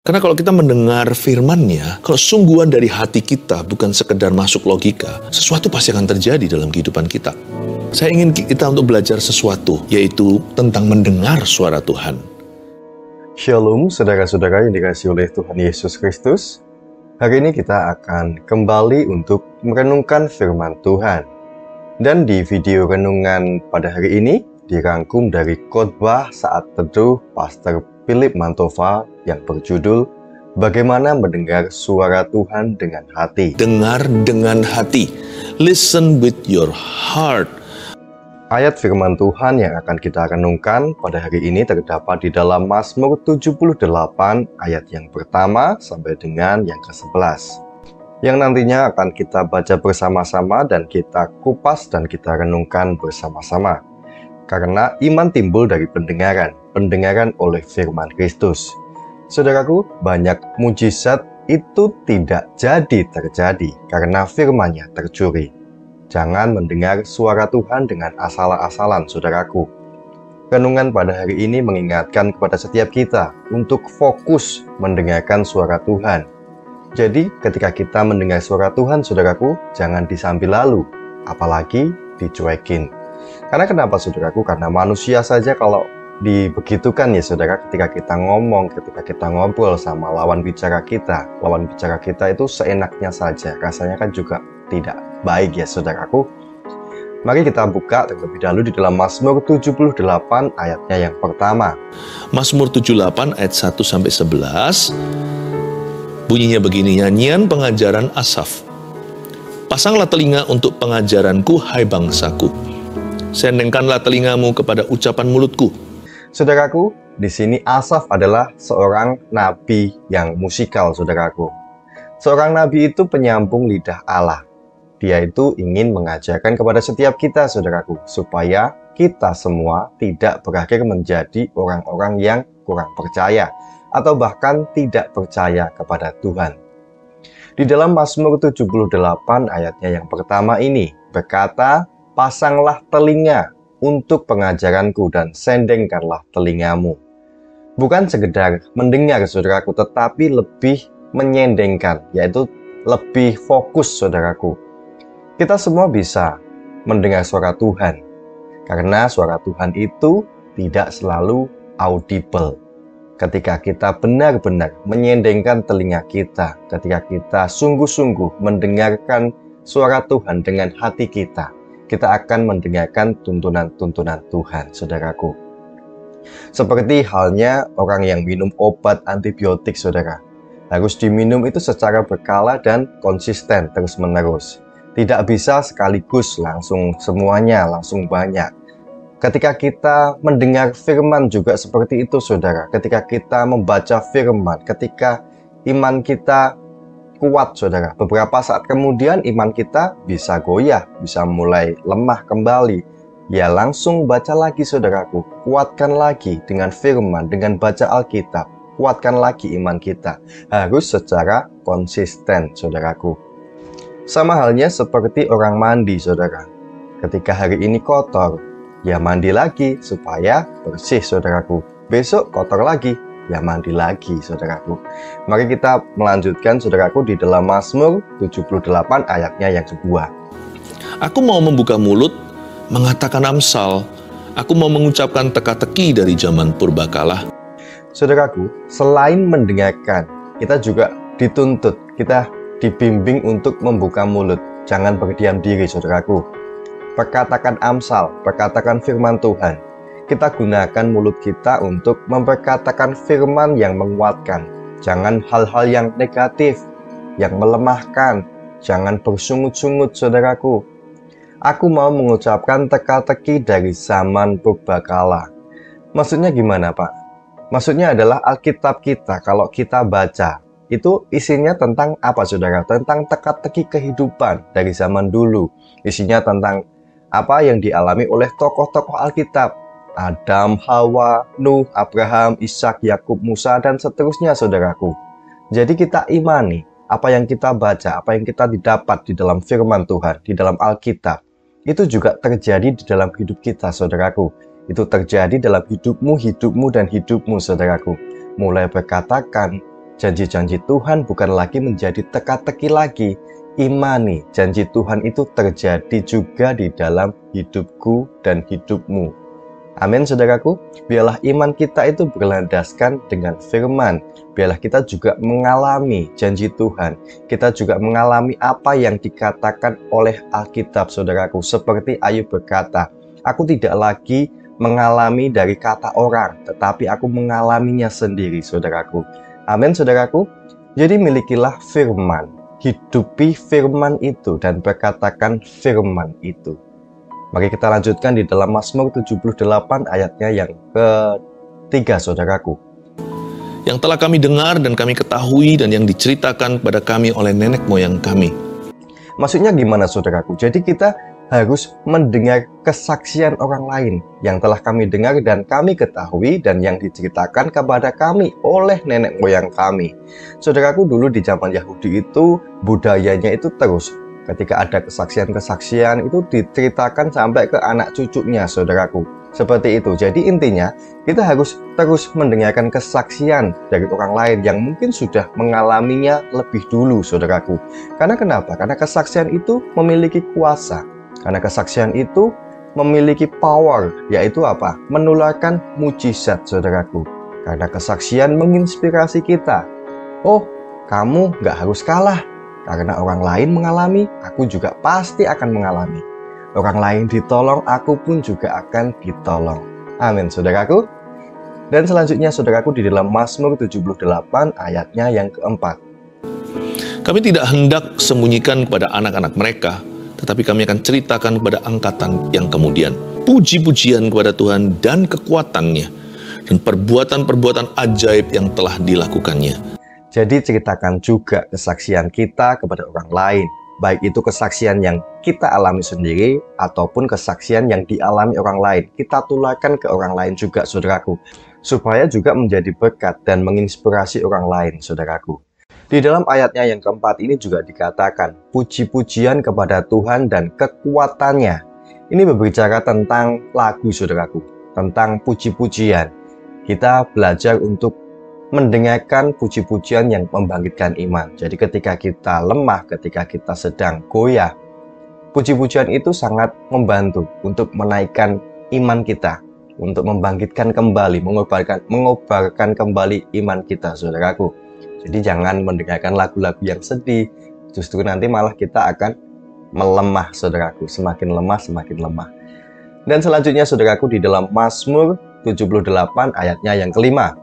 Karena kalau kita mendengar firman-Nya, kalau sungguhan dari hati kita bukan sekedar masuk logika, sesuatu pasti akan terjadi dalam kehidupan kita. Saya ingin kita untuk belajar sesuatu, yaitu tentang mendengar suara Tuhan. Shalom, saudara-saudara yang dikasihi oleh Tuhan Yesus Kristus. Hari ini kita akan kembali untuk merenungkan firman Tuhan. Dan di video renungan pada hari ini, dirangkum dari khotbah saat teduh Pastor Philip Mantova yang berjudul Bagaimana Mendengar Suara Tuhan dengan Hati. Dengar dengan hati. Listen with your heart. Ayat firman Tuhan yang akan kita renungkan pada hari ini terdapat di dalam Mazmur 78 ayat yang pertama sampai dengan yang ke-11. Yang nantinya akan kita baca bersama-sama dan kita kupas dan kita renungkan bersama-sama. Karena iman timbul dari pendengaran oleh firman Kristus. Saudaraku, banyak mujizat itu tidak jadi terjadi karena firman-Nya tercuri. Jangan mendengar suara Tuhan dengan asal-asalan, saudaraku. Renungan pada hari ini mengingatkan kepada setiap kita untuk fokus mendengarkan suara Tuhan. Jadi, ketika kita mendengar suara Tuhan, saudaraku, jangan disambil lalu, apalagi dicuekin. Karena kenapa, saudaraku? Karena manusia saja kalau dibegitukan ya, saudara, ketika kita ngomong, ketika kita ngobrol sama lawan bicara kita itu seenaknya saja, rasanya kan juga tidak baik ya, saudaraku. Mari kita buka terlebih dahulu di dalam Mazmur 78 ayatnya yang pertama. Mazmur 78 ayat 1-11. Bunyinya begini, nyanyian pengajaran Asaf. Pasanglah telinga untuk pengajaranku, hai bangsaku. Sendengkanlah telingamu kepada ucapan mulutku. Saudaraku, di sini Asaf adalah seorang nabi yang musikal, saudaraku. Seorang nabi itu penyambung lidah Allah. Dia itu ingin mengajarkan kepada setiap kita, saudaraku, supaya kita semua tidak berakhir menjadi orang-orang yang kurang percaya atau bahkan tidak percaya kepada Tuhan. Di dalam Mazmur 78 ayatnya yang pertama ini berkata, pasanglah telinga untuk pengajaranku dan sendengkanlah telingamu. Bukan sekedar mendengar, saudaraku, tetapi lebih menyendengkan, yaitu lebih fokus, saudaraku. Kita semua bisa mendengar suara Tuhan, karena suara Tuhan itu tidak selalu audible. Ketika kita benar-benar menyendengkan telinga kita, ketika kita sungguh-sungguh mendengarkan suara Tuhan dengan hati kita akan mendengarkan tuntunan-tuntunan Tuhan, saudaraku. Seperti halnya orang yang minum obat antibiotik, saudara. Harus diminum itu secara berkala dan konsisten terus-menerus. Tidak bisa sekaligus langsung semuanya, langsung banyak. Ketika kita mendengar firman juga seperti itu, saudara. Ketika kita membaca firman, ketika iman kita kuat, saudara, beberapa saat kemudian iman kita bisa goyah, bisa mulai lemah kembali. Ya, langsung baca lagi, saudaraku. Kuatkan lagi dengan firman, dengan baca Alkitab. Kuatkan lagi iman kita. Harus secara konsisten, saudaraku. Sama halnya seperti orang mandi, saudara. Ketika hari ini kotor, ya mandi lagi supaya bersih, saudaraku. Besok kotor lagi, ya mandi lagi, saudaraku. Mari kita melanjutkan, saudaraku, di dalam Mazmur 78 ayatnya yang kedua. Aku mau membuka mulut, mengatakan amsal. Aku mau mengucapkan teka-teki dari zaman purbakala. Saudaraku, selain mendengarkan, kita juga dituntut, kita dibimbing untuk membuka mulut. Jangan berdiam diri, saudaraku. Perkatakan amsal, perkatakan firman Tuhan. Kita gunakan mulut kita untuk memperkatakan firman yang menguatkan. Jangan hal-hal yang negatif, yang melemahkan. Jangan bersungut-sungut, saudaraku. Aku mau mengucapkan teka-teki dari zaman purbakala. Maksudnya gimana, Pak? Maksudnya adalah Alkitab kita, kalau kita baca, itu isinya tentang apa, saudara? Tentang teka-teki kehidupan dari zaman dulu. Isinya tentang apa yang dialami oleh tokoh-tokoh Alkitab. Adam, Hawa, Nuh, Abraham, Ishak, Yakub, Musa, dan seterusnya, saudaraku. Jadi kita imani apa yang kita baca, apa yang kita didapat di dalam firman Tuhan, di dalam Alkitab. Itu juga terjadi di dalam hidup kita, saudaraku. Itu terjadi dalam hidupmu, dan hidupmu, saudaraku. Mulai berkatakan, janji-janji Tuhan bukan lagi menjadi teka-teki lagi. Imani janji Tuhan itu terjadi juga di dalam hidupku dan hidupmu. Amin, saudaraku. Biarlah iman kita itu berlandaskan dengan firman. Biarlah kita juga mengalami janji Tuhan. Kita juga mengalami apa yang dikatakan oleh Alkitab, saudaraku. Seperti Ayub berkata, aku tidak lagi mengalami dari kata orang, tetapi aku mengalaminya sendiri, saudaraku. Amin, saudaraku. Jadi milikilah firman. Hidupi firman itu dan berkatakan firman itu. Mari kita lanjutkan di dalam Mazmur 78 ayatnya yang ketiga, saudaraku. Yang telah kami dengar dan kami ketahui dan yang diceritakan kepada kami oleh nenek moyang kami. Maksudnya gimana, saudaraku? Jadi kita harus mendengar kesaksian orang lain yang telah kami dengar dan kami ketahui dan yang diceritakan kepada kami oleh nenek moyang kami. Saudaraku, dulu di zaman Yahudi itu budayanya itu terus ketika ada kesaksian-kesaksian itu diceritakan sampai ke anak cucunya, saudaraku. Seperti itu. Jadi intinya kita harus terus mendengarkan kesaksian dari orang lain yang mungkin sudah mengalaminya lebih dulu, saudaraku. Karena kenapa? Karena kesaksian itu memiliki kuasa. Karena kesaksian itu memiliki power, yaitu apa? Menularkan mujizat, saudaraku. Karena kesaksian menginspirasi kita. Oh, kamu gak harus kalah. Karena orang lain mengalami, aku juga pasti akan mengalami. Orang lain ditolong, aku pun juga akan ditolong. Amin, saudaraku. Dan selanjutnya, saudaraku, di dalam Mazmur 78 ayatnya yang keempat. Kami tidak hendak sembunyikan kepada anak-anak mereka, tetapi kami akan ceritakan kepada angkatan yang kemudian. Puji-pujian kepada Tuhan dan kekuatannya, dan perbuatan-perbuatan ajaib yang telah dilakukannya. Jadi ceritakan juga kesaksian kita kepada orang lain. Baik itu kesaksian yang kita alami sendiri, ataupun kesaksian yang dialami orang lain. Kita tularkan ke orang lain juga, saudaraku. Supaya juga menjadi berkat dan menginspirasi orang lain, saudaraku. Di dalam ayatnya yang keempat ini juga dikatakan, puji-pujian kepada Tuhan dan kekuatannya. Ini berbicara tentang lagu, saudaraku. Tentang puji-pujian. Kita belajar untuk mendengarkan puji-pujian yang membangkitkan iman. Jadi ketika kita lemah, ketika kita sedang goyah, puji-pujian itu sangat membantu untuk menaikkan iman kita. Untuk membangkitkan kembali, mengobarkan kembali iman kita, saudaraku. Jadi jangan mendengarkan lagu-lagu yang sedih, justru nanti malah kita akan melemah, saudaraku. Semakin lemah, semakin lemah. Dan selanjutnya, saudaraku, di dalam Mazmur 78 ayatnya yang kelima.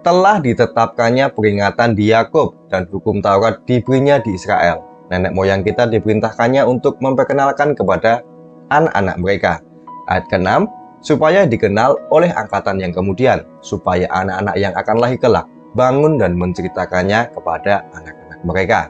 Telah ditetapkannya peringatan di Yakub dan hukum Taurat diberinya di Israel. Nenek moyang kita diperintahkannya untuk memperkenalkan kepada anak-anak mereka. Ayat ke-6, supaya dikenal oleh angkatan yang kemudian, supaya anak-anak yang akan lahir kelak bangun dan menceritakannya kepada anak-anak mereka.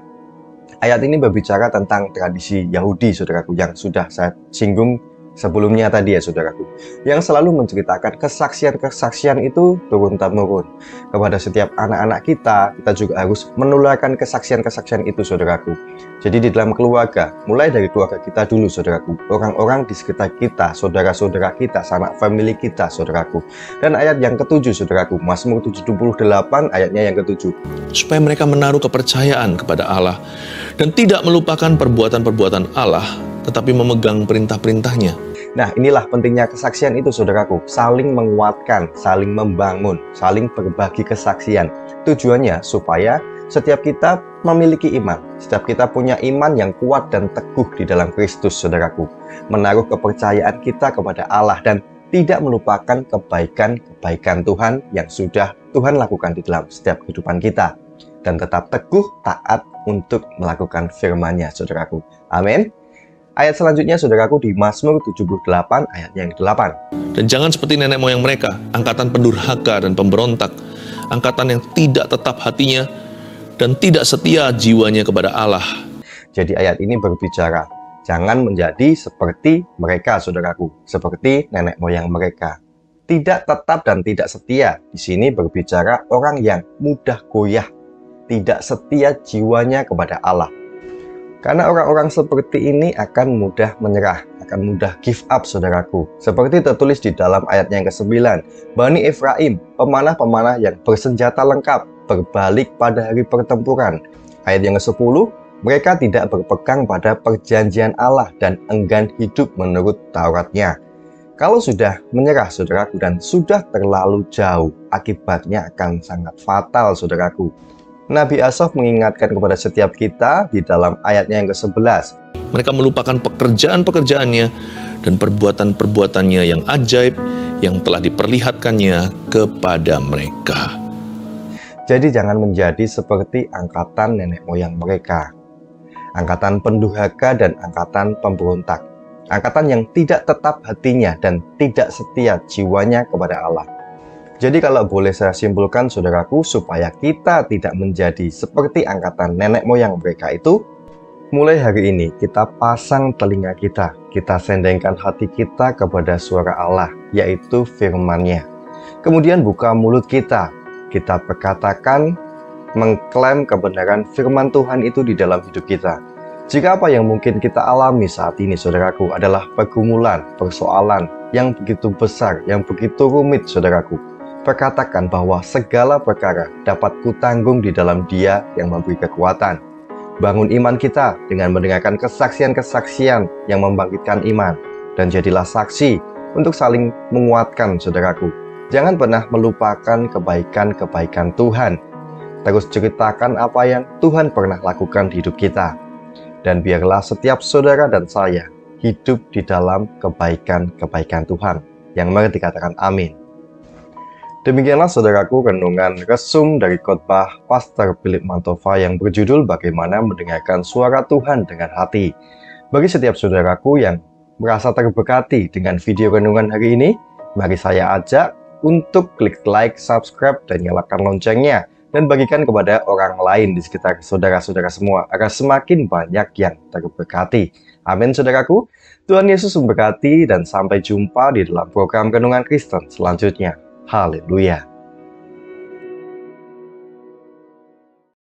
Ayat ini berbicara tentang tradisi Yahudi, saudaraku, yang sudah saya singgung sebelumnya tadi ya, saudaraku, yang selalu menceritakan kesaksian-kesaksian itu turun-temurun kepada setiap anak-anak kita. Kita juga harus menularkan kesaksian-kesaksian itu, saudaraku. Jadi di dalam keluarga, mulai dari keluarga kita dulu, saudaraku, orang-orang di sekitar kita, saudara-saudara kita, sanak family kita, saudaraku. Dan ayat yang ketujuh, saudaraku, Mazmur 78 ayatnya yang ketujuh. Supaya mereka menaruh kepercayaan kepada Allah dan tidak melupakan perbuatan-perbuatan Allah, tetapi memegang perintah-perintahnya. Nah, inilah pentingnya kesaksian itu, saudaraku. Saling menguatkan, saling membangun, saling berbagi kesaksian. Tujuannya supaya setiap kita memiliki iman. Setiap kita punya iman yang kuat dan teguh di dalam Kristus, saudaraku. Menaruh kepercayaan kita kepada Allah dan tidak melupakan kebaikan-kebaikan Tuhan yang sudah Tuhan lakukan di dalam setiap kehidupan kita. Dan tetap teguh, taat untuk melakukan firman-Nya, saudaraku. Amin. Ayat selanjutnya, saudaraku, di Mazmur 78 ayat yang ke-8. Dan jangan seperti nenek moyang mereka, angkatan pendurhaka dan pemberontak, angkatan yang tidak tetap hatinya dan tidak setia jiwanya kepada Allah. Jadi ayat ini berbicara, jangan menjadi seperti mereka, saudaraku, seperti nenek moyang mereka. Tidak tetap dan tidak setia. Di sini berbicara orang yang mudah goyah, tidak setia jiwanya kepada Allah. Karena orang-orang seperti ini akan mudah menyerah, akan mudah give up, saudaraku. Seperti tertulis di dalam ayat yang ke-9, Bani Efraim, pemanah-pemanah yang bersenjata lengkap, berbalik pada hari pertempuran. Ayat yang ke-10, mereka tidak berpegang pada perjanjian Allah dan enggan hidup menurut Tauratnya. Kalau sudah menyerah saudaraku dan sudah terlalu jauh, akibatnya akan sangat fatal saudaraku. Nabi Asaf mengingatkan kepada setiap kita di dalam ayatnya yang ke-11. Mereka melupakan pekerjaan-pekerjaannya dan perbuatan-perbuatannya yang ajaib yang telah diperlihatkannya kepada mereka. Jadi jangan menjadi seperti angkatan nenek moyang mereka. Angkatan pendurhaka dan angkatan pemberontak. Angkatan yang tidak tetap hatinya dan tidak setia jiwanya kepada Allah. Jadi kalau boleh saya simpulkan saudaraku, supaya kita tidak menjadi seperti angkatan nenek moyang mereka itu, mulai hari ini kita pasang telinga kita sendengkan hati kita kepada suara Allah, yaitu firman-Nya. Kemudian buka mulut kita perkatakan, mengklaim kebenaran firman Tuhan itu di dalam hidup kita. Jika apa yang mungkin kita alami saat ini saudaraku adalah pergumulan, persoalan yang begitu besar, yang begitu rumit saudaraku, perkatakan bahwa segala perkara dapat kutanggung di dalam Dia yang memberi kekuatan. Bangun iman kita dengan mendengarkan kesaksian-kesaksian yang membangkitkan iman, dan jadilah saksi untuk saling menguatkan saudaraku. Jangan pernah melupakan kebaikan-kebaikan Tuhan. Terus ceritakan apa yang Tuhan pernah lakukan di hidup kita. Dan biarlah setiap saudara dan saya hidup di dalam kebaikan-kebaikan Tuhan. Yang mari dikatakan amin. Demikianlah saudaraku renungan resum dari khotbah Pastor Philip Mantova yang berjudul Bagaimana Mendengarkan Suara Tuhan dengan Hati. Bagi setiap saudaraku yang merasa terberkati dengan video renungan hari ini, mari saya ajak untuk klik like, subscribe, dan nyalakan loncengnya. Dan bagikan kepada orang lain di sekitar saudara-saudara semua, agar semakin banyak yang terberkati. Amin saudaraku. Tuhan Yesus memberkati dan sampai jumpa di dalam program Renungan Kristen selanjutnya. Haleluya.